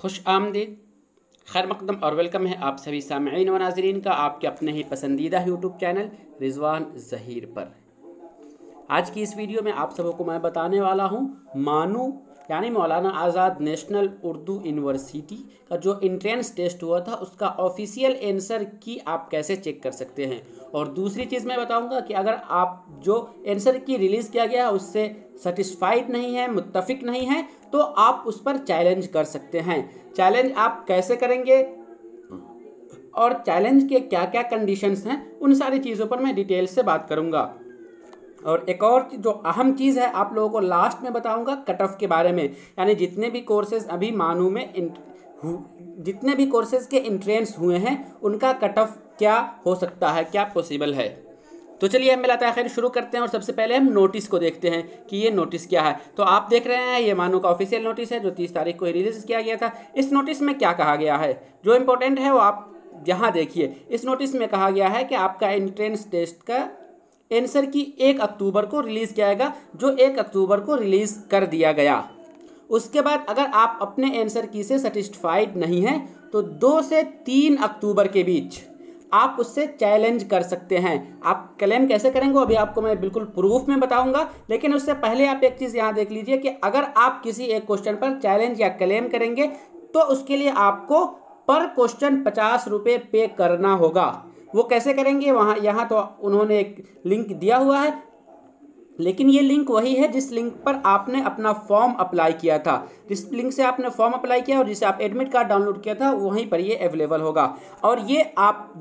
खुश आमदीद, खैर मकदम और वेलकम है आप सभी सामईन व नाज़रीन का आपके अपने ही पसंदीदा यूट्यूब चैनल रिजवान ज़हीर पर। आज की इस वीडियो में आप सबको मैं बताने वाला हूँ मानू यानी मौलाना आज़ाद नेशनल उर्दू यूनिवर्सिटी का जो इंट्रेंस टेस्ट हुआ था उसका ऑफिशियल आंसर की आप कैसे चेक कर सकते हैं। और दूसरी चीज़ मैं बताऊंगा कि अगर आप जो आंसर की रिलीज़ किया गया उससे सेटिस्फाइड नहीं है, मुत्तफिक नहीं है, तो आप उस पर चैलेंज कर सकते हैं। चैलेंज आप कैसे करेंगे और चैलेंज के क्या क्या कंडीशंस हैं, उन सारी चीज़ों पर मैं डिटेल से बात करूंगा। और एक और जो अहम चीज़ है आप लोगों को लास्ट में बताऊंगा कट ऑफ के बारे में, यानी जितने भी कोर्सेज अभी मानू में जितने भी कोर्सेज के इंट्रेंस हुए हैं उनका कट ऑफ क्या हो सकता है, क्या पॉसिबल है। तो चलिए हम मिलाता है खैर शुरू करते हैं। और सबसे पहले हम नोटिस को देखते हैं कि ये नोटिस क्या है। तो आप देख रहे हैं ये मानू का ऑफिशियल नोटिस है जो 30 तारीख को रिलीज किया गया था। इस नोटिस में क्या कहा गया है जो इम्पोर्टेंट है वो आप यहाँ देखिए। इस नोटिस में कहा गया है कि आपका एंट्रेंस टेस्ट का आंसर की 1 अक्टूबर को रिलीज़ किया जाएगा, जो 1 अक्टूबर को रिलीज़ कर दिया गया। उसके बाद अगर आप अपने आंसर की से सेटिस्फाइड नहीं हैं तो 2 से 3 अक्टूबर के बीच आप उससे चैलेंज कर सकते हैं। आप क्लेम कैसे करेंगे अभी आपको मैं बिल्कुल प्रूफ में बताऊंगा, लेकिन उससे पहले आप एक चीज़ यहाँ देख लीजिए कि अगर आप किसी एक क्वेश्चन पर चैलेंज या क्लेम करेंगे तो उसके लिए आपको पर क्वेश्चन 50 रुपये पे करना होगा। वो कैसे करेंगे वहाँ यहाँ तो उन्होंने एक लिंक दिया हुआ है, लेकिन ये लिंक वही है जिस लिंक पर आपने अपना फॉर्म अप्लाई किया था। जिस लिंक से आपने फॉर्म अप्लाई किया और जिसे आप एडमिट कार्ड डाउनलोड किया था वहीं पर ये अवेलेबल होगा। और ये आप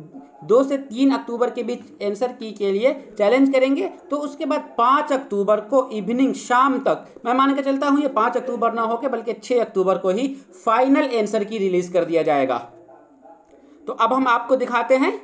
2 से 3 अक्टूबर के बीच आंसर की के लिए चैलेंज करेंगे तो उसके बाद 5 अक्टूबर को इवनिंग शाम तक, मैं मान के चलता हूँ ये 5 अक्टूबर ना होकर बल्कि 6 अक्टूबर को ही फाइनल आंसर की रिलीज कर दिया जाएगा। तो अब हम आपको दिखाते हैं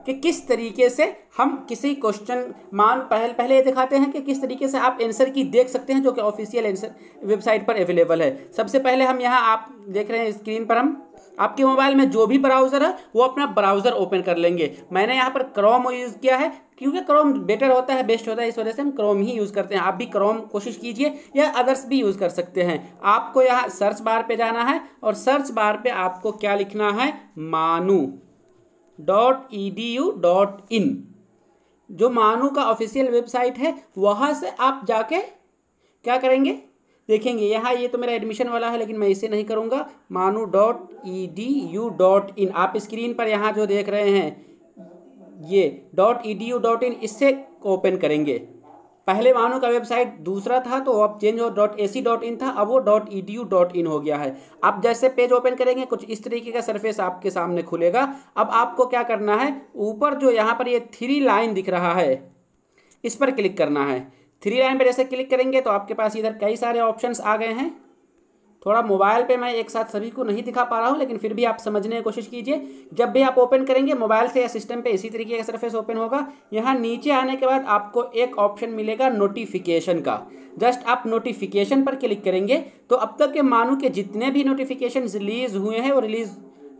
कि किस तरीके से हम किसी क्वेश्चन पहले ये दिखाते हैं कि किस तरीके से आप आंसर की देख सकते हैं जो कि ऑफिशियल आंसर वेबसाइट पर अवेलेबल है। सबसे पहले हम यहाँ आप देख रहे हैं स्क्रीन पर, हम आपके मोबाइल में जो भी ब्राउज़र है वो अपना ब्राउज़र ओपन कर लेंगे। मैंने यहाँ पर क्रोम यूज़ किया है क्योंकि क्रोम बेटर होता है, बेस्ट होता है, इस वजह से हम क्रोम ही यूज़ करते हैं। आप भी क्रोम कोशिश कीजिए या अदर्स भी यूज़ कर सकते हैं। आपको यहाँ सर्च बार पे जाना है और सर्च बार पे आपको क्या लिखना है, manu.edu.in, जो मानू का ऑफिशियल वेबसाइट है। वहाँ से आप जाके क्या करेंगे देखेंगे, यहाँ ये तो मेरा एडमिशन वाला है लेकिन मैं इसे नहीं करूँगा। manu.edu.in आप स्क्रीन पर यहाँ जो देख रहे हैं ये .edu.in, इससे ओपन करेंगे। पहले मानू का वेबसाइट दूसरा था तो अब चेंज हो .ac.in था, अब वो .edu.in हो गया है। आप जैसे पेज ओपन करेंगे कुछ इस तरीके का सरफेस आपके सामने खुलेगा। अब आपको क्या करना है, ऊपर जो यहाँ पर ये 3 लाइन दिख रहा है इस पर क्लिक करना है। 3 लाइन पर जैसे क्लिक करेंगे तो आपके पास इधर कई सारे ऑप्शंस आ गए हैं। थोड़ा मोबाइल पे मैं एक साथ सभी को नहीं दिखा पा रहा हूँ, लेकिन फिर भी आप समझने की कोशिश कीजिए। जब भी आप ओपन करेंगे मोबाइल से या सिस्टम पे इसी तरीके का सरफेस ओपन होगा। यहाँ नीचे आने के बाद आपको एक ऑप्शन मिलेगा नोटिफिकेशन का। जस्ट आप नोटिफिकेशन पर क्लिक करेंगे तो अब तक के मानू के जितने भी नोटिफिकेशन रिलीज हुए हैं वो रिलीज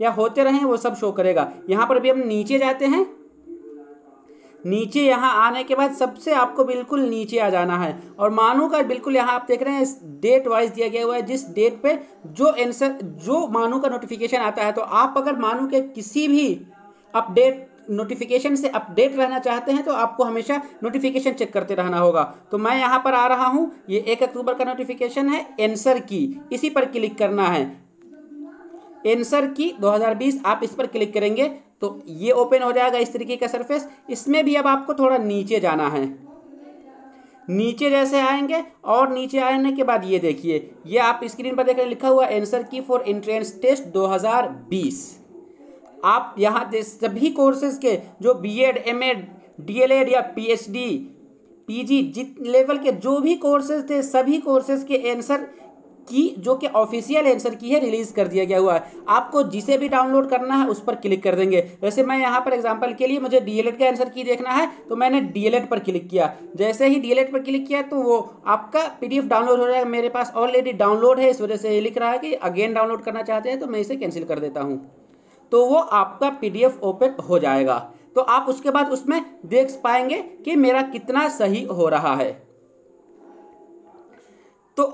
या होते रहे वो सब शो करेगा। यहाँ पर भी हम नीचे जाते हैं। नीचे यहाँ आने के बाद सबसे आपको बिल्कुल नीचे आ जाना है और मानू का बिल्कुल यहाँ आप देख रहे हैं डेट वाइज दिया गया हुआ है। जिस डेट पे जो मानू का नोटिफिकेशन आता है, तो आप अगर मानू के किसी भी अपडेट नोटिफिकेशन से अपडेट रहना चाहते हैं तो आपको हमेशा नोटिफिकेशन चेक करते रहना होगा। तो मैं यहाँ पर आ रहा हूँ, ये 1 अक्टूबर का नोटिफिकेशन है, आंसर की, इसी पर क्लिक करना है। आंसर की 2020 आप इस पर क्लिक करेंगे तो ये ओपन हो जाएगा इस तरीके का सरफेस। इसमें भी अब आपको थोड़ा नीचे जाना है। नीचे जैसे आएंगे और नीचे आने के बाद ये देखिए, ये आप स्क्रीन पर देख रहे लिखा हुआ आंसर की फॉर एंट्रेंस टेस्ट 2020। आप यहाँ सभी कोर्सेज के जो बीएड, एमएड, डीएलएड या पीएचडी, पीजी जित लेवल के जो भी कोर्सेज थे सभी कोर्सेज के आंसर की जो कि ऑफिशियल आंसर की है रिलीज कर दिया गया हुआ है। आपको जिसे भी डाउनलोड करना है उस पर क्लिक कर देंगे। वैसे मैं यहाँ पर एग्जांपल के लिए मुझे डीएलएड का आंसर की देखना है तो मैंने डीएलएड पर क्लिक किया। जैसे ही डीएलएड पर क्लिक किया तो वो आपका पीडीएफ डाउनलोड हो जाएगा। मेरे पास ऑलरेडी डाउनलोड है, इस वजह से ये लिख रहा है कि अगेन डाउनलोड करना चाहते हैं तो मैं इसे कैंसिल कर देता हूँ। तो वो आपका पीडीएफ ओपन हो जाएगा। तो आप उसके बाद उसमें देख पाएंगे कि मेरा कितना सही हो रहा है। तो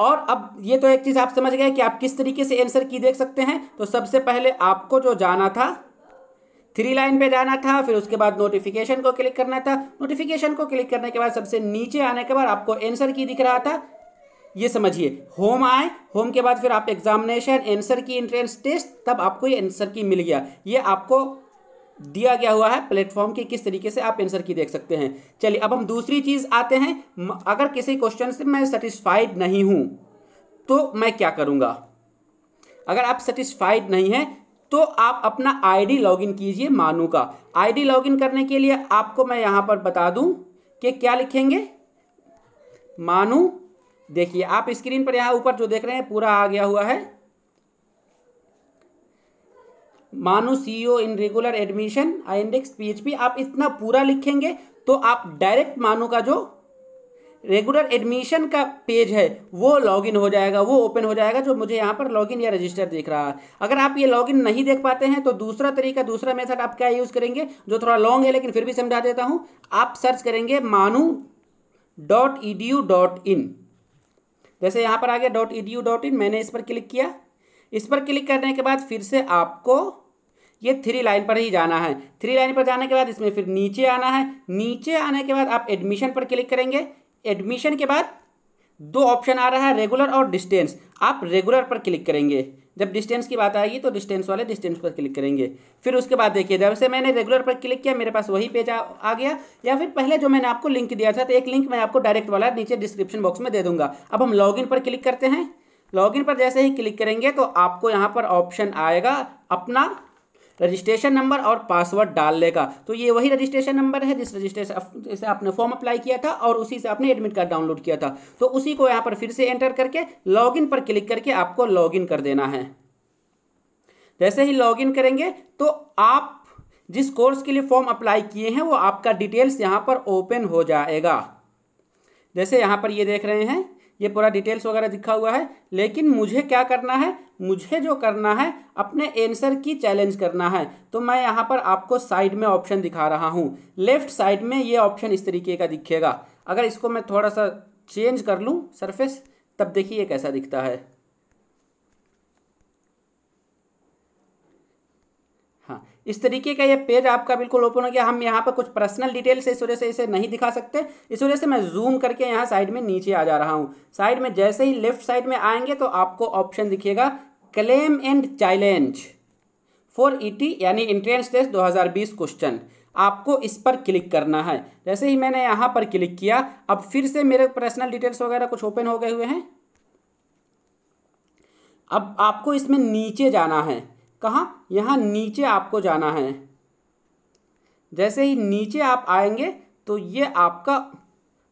और अब ये तो एक चीज़ आप समझ गए कि आप किस तरीके से आंसर की देख सकते हैं। तो सबसे पहले आपको जो जाना था, 3 लाइन पे जाना था, फिर उसके बाद नोटिफिकेशन को क्लिक करना था। नोटिफिकेशन को क्लिक करने के बाद सबसे नीचे आने के बाद आपको आंसर की दिख रहा था, ये समझिए। होम आए, होम के बाद फिर आप एग्जामिनेशन, आंसर की, एंट्रेंस टेस्ट, तब आपको ये आंसर की मिल गया। ये आपको दिया गया हुआ है प्लेटफॉर्म के किस तरीके से आप आंसर की देख सकते हैं। चलिए अब हम दूसरी चीज़ आते हैं। अगर किसी क्वेश्चन से मैं सेटिस्फाइड नहीं हूं तो मैं क्या करूंगा। अगर आप सेटिस्फाइड नहीं हैं तो आप अपना आईडी लॉगिन कीजिए मानू का। आईडी लॉगिन करने के लिए आपको मैं यहां पर बता दूं कि क्या लिखेंगे, मानू। देखिए आप स्क्रीन पर यहां ऊपर जो देख रहे हैं पूरा आ गया हुआ है, मानू CEO in regular admission index PHP. आप इतना पूरा लिखेंगे तो आप डायरेक्ट मानू का जो रेगुलर एडमिशन का पेज है वो लॉगिन हो जाएगा, वो ओपन हो जाएगा, जो मुझे यहाँ पर लॉगिन या रजिस्टर दिख रहा है। अगर आप ये लॉगिन नहीं देख पाते हैं तो दूसरा तरीका, दूसरा मेथड आप क्या यूज़ करेंगे, जो थोड़ा लॉन्ग है लेकिन फिर भी समझा देता हूँ। आप सर्च करेंगे manu.edu.in। जैसे यहाँ पर आ गया .edu.in, मैंने इस पर क्लिक किया। इस पर क्लिक करने के बाद फिर से आपको ये 3 लाइन पर ही जाना है। 3 लाइन पर जाने के बाद इसमें फिर नीचे आना है। नीचे आने के बाद आप एडमिशन पर क्लिक करेंगे। एडमिशन के बाद 2 ऑप्शन आ रहा है, रेगुलर और डिस्टेंस। आप रेगुलर पर क्लिक करेंगे। जब डिस्टेंस की बात आएगी तो डिस्टेंस वाले डिस्टेंस पर क्लिक करेंगे। फिर उसके बाद देखिए, जब से मैंने रेगुलर पर क्लिक किया मेरे पास वही पेज आ गया। या फिर पहले जो मैंने आपको लिंक दिया था, तो एक लिंक मैं आपको डायरेक्ट वाला नीचे डिस्क्रिप्शन बॉक्स में दे दूंगा। अब हम लॉगिन पर क्लिक करते हैं। लॉगिन पर जैसे ही क्लिक करेंगे तो आपको यहाँ पर ऑप्शन आएगा अपना रजिस्ट्रेशन नंबर और पासवर्ड डालने का। तो ये वही रजिस्ट्रेशन नंबर है जिस रजिस्ट्रेशन से आपने फॉर्म अप्लाई किया था और उसी से आपने एडमिट कार्ड डाउनलोड किया था। तो उसी को यहाँ पर फिर से एंटर करके लॉगिन पर क्लिक करके आपको लॉगिन कर देना है। जैसे ही लॉगिन करेंगे तो आप जिस कोर्स के लिए फॉर्म अप्लाई किए हैं वो आपका डिटेल्स यहाँ पर ओपन हो जाएगा। जैसे यहाँ पर ये देख रहे हैं, ये पूरा डिटेल्स वगैरह दिखा हुआ है। लेकिन मुझे क्या करना है, मुझे जो करना है अपने आंसर की चैलेंज करना है। तो मैं यहाँ पर आपको साइड में ऑप्शन दिखा रहा हूँ। लेफ्ट साइड में ये ऑप्शन इस तरीके का दिखेगा। अगर इसको मैं थोड़ा सा चेंज कर लूँ सरफेस, तब देखिए कैसा दिखता है। हाँ, इस तरीके का ये पेज आपका बिल्कुल ओपन हो गया। हम यहाँ पर कुछ पर्सनल डिटेल्स इस वजह से इसे नहीं दिखा सकते, इस वजह से मैं जूम करके यहाँ साइड में नीचे आ जा रहा हूँ। साइड में जैसे ही लेफ्ट साइड में आएंगे तो आपको ऑप्शन दिखेगा claim and challenge for ET यानी एंट्रेंस टेस्ट 2020 क्वेश्चन। आपको इस पर क्लिक करना है। जैसे ही मैंने यहाँ पर क्लिक किया, अब फिर से मेरे पर्सनल डिटेल्स वगैरह कुछ ओपन हो गए हुए हैं। अब आपको इसमें नीचे जाना है। कहाँ? यहाँ नीचे आपको जाना है। जैसे ही नीचे आप आएंगे तो ये आपका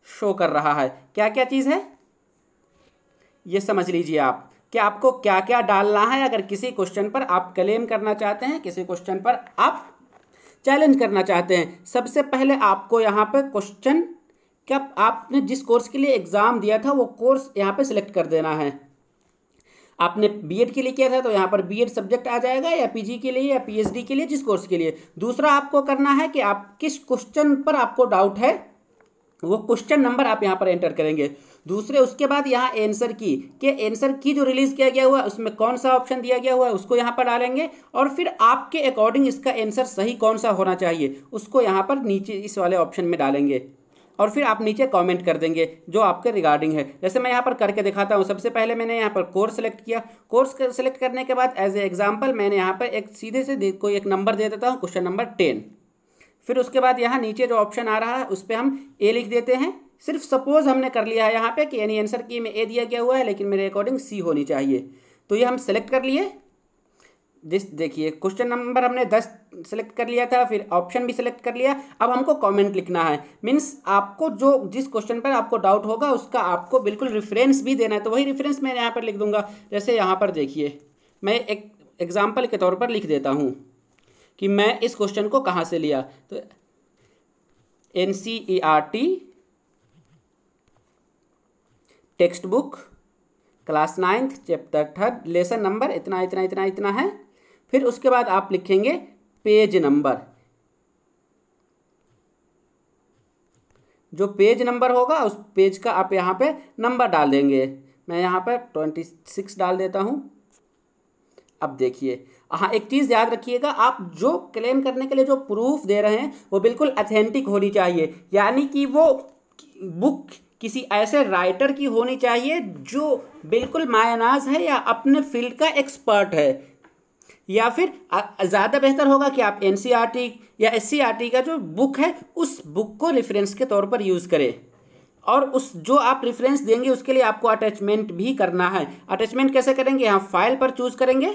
शो कर रहा है क्या क्या चीज़ है, ये समझ लीजिए आप कि आपको क्या क्या डालना है। अगर किसी क्वेश्चन पर आप क्लेम करना चाहते हैं, किसी क्वेश्चन पर आप चैलेंज करना चाहते हैं, सबसे पहले आपको यहाँ पे क्वेश्चन क्या आपने जिस कोर्स के लिए एग्ज़ाम दिया था वो कोर्स यहाँ पे सिलेक्ट कर देना है। आपने बीएड के लिए किया था तो यहाँ पर बीएड सब्जेक्ट आ जाएगा, या पीजी के लिए या पीएचडी के लिए, जिस कोर्स के लिए। दूसरा आपको करना है कि आप किस क्वेश्चन पर आपको डाउट है वो क्वेश्चन नंबर आप यहाँ पर एंटर करेंगे। दूसरे उसके बाद यहाँ आंसर की आंसर की जो रिलीज़ किया गया हुआ है उसमें कौन सा ऑप्शन दिया गया हुआ है उसको यहाँ पर डालेंगे। और फिर आपके अकॉर्डिंग इसका आंसर सही कौन सा होना चाहिए उसको यहाँ पर नीचे इस वाले ऑप्शन में डालेंगे। और फिर आप नीचे कमेंट कर देंगे जो आपके रिगार्डिंग है। जैसे मैं यहाँ पर करके दिखाता हूँ। सबसे पहले मैंने यहाँ पर कोर्स सेलेक्ट किया। कोर्स सेलेक्ट करने के बाद एज ए एग्जांपल मैंने यहाँ पर एक सीधे से कोई एक नंबर दे देता हूँ, क्वेश्चन नंबर 10। फिर उसके बाद यहाँ नीचे जो ऑप्शन आ रहा है उस पर हम ए लिख देते हैं। सिर्फ सपोज हमने कर लिया है यहाँ पे कि यानी आंसर की में ए दिया गया हुआ है लेकिन मेरे अकॉर्डिंग सी होनी चाहिए। तो ये हम सेलेक्ट कर लिए। देखिए क्वेश्चन नंबर हमने 10 सेलेक्ट कर लिया था, फिर ऑप्शन भी सिलेक्ट कर लिया। अब हमको कमेंट लिखना है, मीन्स आपको जो जिस क्वेश्चन पर आपको डाउट होगा उसका आपको बिल्कुल रेफरेंस भी देना है। तो वही रेफरेंस मैं यहाँ पर लिख दूंगा। जैसे यहाँ पर देखिए मैं एक एग्जाम्पल के तौर पर लिख देता हूँ कि मैं इस क्वेश्चन को कहाँ से लिया। तो NCERT text book class 9th chapter 3 lesson number इतना इतना इतना इतना है। फिर उसके बाद आप लिखेंगे पेज नंबर। जो पेज नंबर होगा उस पेज का आप यहाँ पे नंबर डाल देंगे। मैं यहाँ पर 26 डाल देता हूँ। अब देखिए, हाँ एक चीज़ याद रखिएगा, आप जो क्लेम करने के लिए जो प्रूफ दे रहे हैं वो बिल्कुल ऑथेंटिक होनी चाहिए, यानी कि वो बुक किसी ऐसे राइटर की होनी चाहिए जो बिल्कुल मायनाज है या अपने फील्ड का एक्सपर्ट है, या फिर ज़्यादा बेहतर होगा कि आप NCERT या SCERT का जो बुक है उस बुक को रेफरेंस के तौर पर यूज़ करें। और उस जो आप रेफरेंस देंगे उसके लिए आपको अटैचमेंट भी करना है। अटैचमेंट कैसे करेंगे? यहाँ फाइल पर चूज़ करेंगे,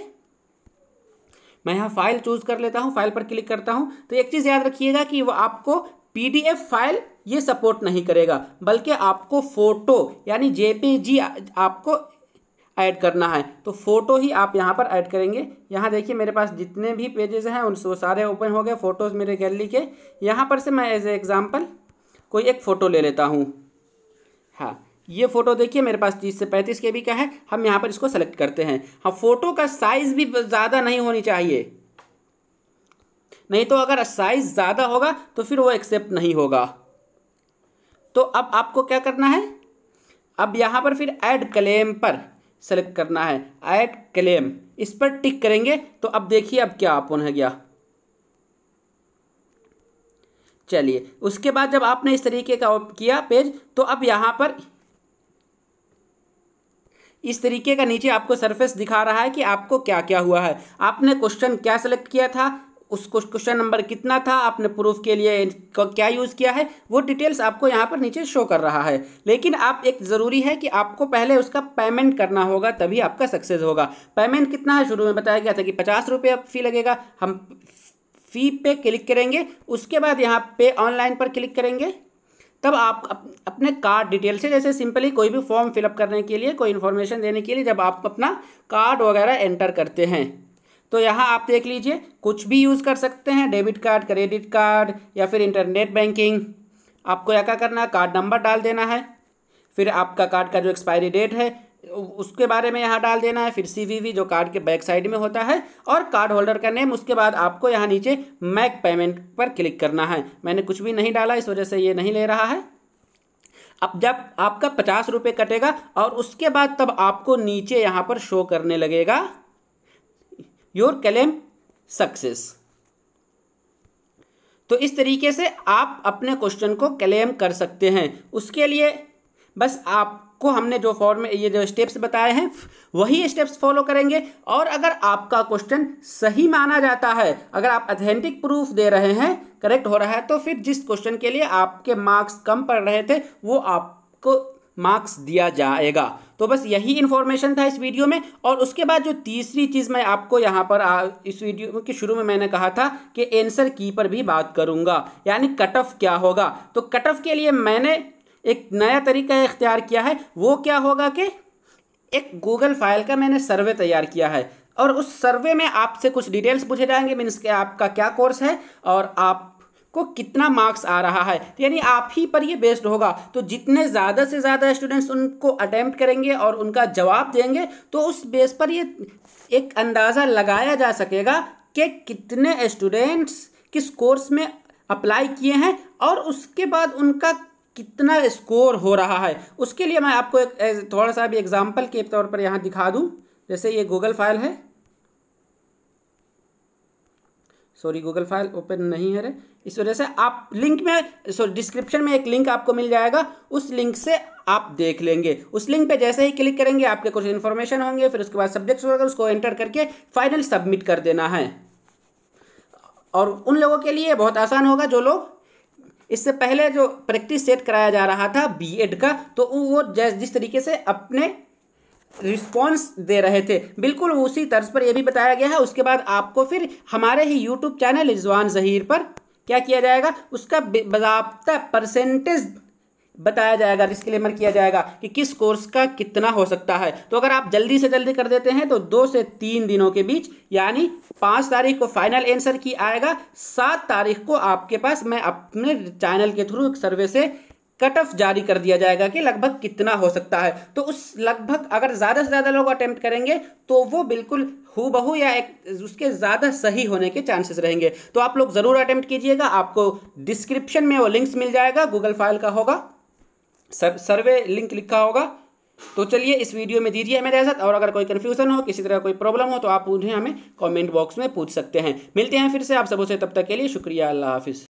मैं यहाँ फाइल चूज़ कर लेता हूँ, फाइल पर क्लिक करता हूँ। तो एक चीज़ याद रखिएगा कि वो आपको PDF फाइल ये सपोर्ट नहीं करेगा, बल्कि आपको फ़ोटो यानी JPG आपको ऐड करना है। तो फ़ोटो ही आप यहाँ पर ऐड करेंगे। यहाँ देखिए मेरे पास जितने भी पेजेस हैं उन वो सारे ओपन हो गए फ़ोटोज़ मेरे गैलरी के। यहाँ पर से मैं एज ए एग्ज़ाम्पल कोई एक फ़ोटो ले लेता हूँ। हाँ, ये फ़ोटो देखिए मेरे पास 30 से 35 KB का है। हम यहाँ पर इसको सेलेक्ट करते हैं। हाँ, फ़ोटो का साइज़ भी ज़्यादा नहीं होनी चाहिए, नहीं तो अगर साइज़ ज़्यादा होगा तो फिर वो एक्सेप्ट नहीं होगा। तो अब आपको क्या करना है, अब यहाँ पर फिर ऐड क्लेम पर सेलेक्ट करना है। ऐड क्लेम, इस पर टिक करेंगे तो अब देखिए अब क्या ओपन हो गया। चलिए, उसके बाद जब आपने इस तरीके का किया पेज, तो अब यहाँ पर इस तरीके का नीचे आपको सरफेस दिखा रहा है कि आपको क्या क्या हुआ है। आपने क्वेश्चन क्या सेलेक्ट किया था, उसको क्वेश्चन नंबर कितना था, आपने प्रूफ के लिए क्या यूज़ किया है, वो डिटेल्स आपको यहाँ पर नीचे शो कर रहा है। लेकिन आप एक ज़रूरी है कि आपको पहले उसका पेमेंट करना होगा, तभी आपका सक्सेस होगा। पेमेंट कितना है, शुरू में बताया गया था कि 50 रुपये फ़ी लगेगा। हम फ़ी पे क्लिक करेंगे, उसके बाद यहाँ पे ऑनलाइन पर क्लिक करेंगे, तब आप अपने कार्ड डिटेल से, जैसे सिंपली कोई भी फॉर्म फिलअप करने के लिए, कोई इन्फॉर्मेशन देने के लिए जब आप अपना कार्ड वगैरह एंटर करते हैं, तो यहाँ आप देख लीजिए कुछ भी यूज़ कर सकते हैं, डेबिट कार्ड, क्रेडिट कार्ड या फिर इंटरनेट बैंकिंग। आपको क्या करना है, कार्ड नंबर डाल देना है, फिर आपका कार्ड का जो एक्सपायरी डेट है उसके बारे में यहाँ डाल देना है, फिर CVV जो कार्ड के बैक साइड में होता है, और कार्ड होल्डर का नेम। उसके बाद आपको यहाँ नीचे मेक पेमेंट पर क्लिक करना है। मैंने कुछ भी नहीं डाला, इस वजह से ये नहीं ले रहा है। अब जब आपका 50 रुपये कटेगा और उसके बाद तब आपको नीचे यहाँ पर शो करने लगेगा योर क्लेम सक्सेस। तो इस तरीके से आप अपने क्वेश्चन को क्लेम कर सकते हैं। उसके लिए बस आपको हमने जो फॉर्म ये जो स्टेप्स बताए हैं वही स्टेप्स फॉलो करेंगे, और अगर आपका क्वेश्चन सही माना जाता है, अगर आप ऑथेंटिक प्रूफ दे रहे हैं, करेक्ट हो रहा है, तो फिर जिस क्वेश्चन के लिए आपके मार्क्स कम पड़ रहे थे वो आपको मार्क्स दिया जाएगा। तो बस यही इन्फॉर्मेशन था इस वीडियो में। और उसके बाद जो तीसरी चीज़ मैं आपको यहाँ पर इस वीडियो के शुरू में मैंने कहा था कि आंसर की पर भी बात करूँगा, यानी कट ऑफ क्या होगा। तो कट ऑफ के लिए मैंने एक नया तरीका इख्तियार किया है। वो क्या होगा कि एक गूगल फाइल का मैंने सर्वे तैयार किया है, और उस सर्वे में आपसे कुछ डिटेल्स पूछे जाएंगे, मीन्स कि आपका क्या कोर्स है और आपको कितना मार्क्स आ रहा है, यानी आप ही पर ये बेस्ड होगा। तो जितने ज़्यादा से ज़्यादा स्टूडेंट्स उनको अटेम्प्ट करेंगे और उनका जवाब देंगे, तो उस बेस पर ये एक अंदाज़ा लगाया जा सकेगा कि कितने स्टूडेंट्स किस कोर्स में अप्लाई किए हैं और उसके बाद उनका कितना स्कोर हो रहा है। उसके लिए मैं आपको एक थोड़ा सा भी एग्जाम्पल के तौर पर यहाँ दिखा दूँ। जैसे ये गूगल फाइल है, सॉरी गूगल फाइल ओपन नहीं है रे, इस वजह से आप लिंक में डिस्क्रिप्शन में एक लिंक आपको मिल जाएगा, उस लिंक से आप देख लेंगे। उस लिंक पे जैसे ही क्लिक करेंगे आपके कुछ इन्फॉर्मेशन होंगे, फिर उसके बाद सब्जेक्ट्स होगा, उसको एंटर करके फाइनल सबमिट कर देना है। और उन लोगों के लिए बहुत आसान होगा जो लोग इससे पहले जो प्रैक्टिस सेट कराया जा रहा था B.Ed का, तो वो जिस तरीके से अपने रिस्पॉन्स दे रहे थे बिल्कुल उसी तर्ज पर यह भी बताया गया है। उसके बाद आपको फिर हमारे ही YouTube चैनल रिजवान ज़हीर पर क्या किया जाएगा, उसका बाज़ाब्ता परसेंटेज बताया जाएगा, डिस्क्लेमर किया जाएगा कि किस कोर्स का कितना हो सकता है। तो अगर आप जल्दी से जल्दी कर देते हैं तो 2 से 3 दिनों के बीच, यानी 5 तारीख को फाइनल आंसर की आएगा, 7 तारीख को आपके पास मैं अपने चैनल के थ्रू सर्वे से कट ऑफ जारी कर दिया जाएगा कि लगभग कितना हो सकता है। तो उस लगभग अगर ज़्यादा से ज़्यादा लोग अटेम्प्ट करेंगे तो वो बिल्कुल हूबहू या उसके ज़्यादा सही होने के चांसेस रहेंगे। तो आप लोग ज़रूर अटेम्प्ट कीजिएगा। आपको डिस्क्रिप्शन में वो लिंक्स मिल जाएगा, गूगल फाइल का होगा, सर्वे लिंक लिखा होगा, तो चलिए इस वीडियो में दीजिए हमें इजाज़त, और अगर कोई कन्फ्यूज़न हो, किसी तरह कोई प्रॉब्लम हो तो आप उन्हें हमें कमेंट बॉक्स में पूछ सकते हैं। मिलते हैं फिर से आप सबों से, तब तक के लिए शुक्रिया, अल्लाह हाफिज़।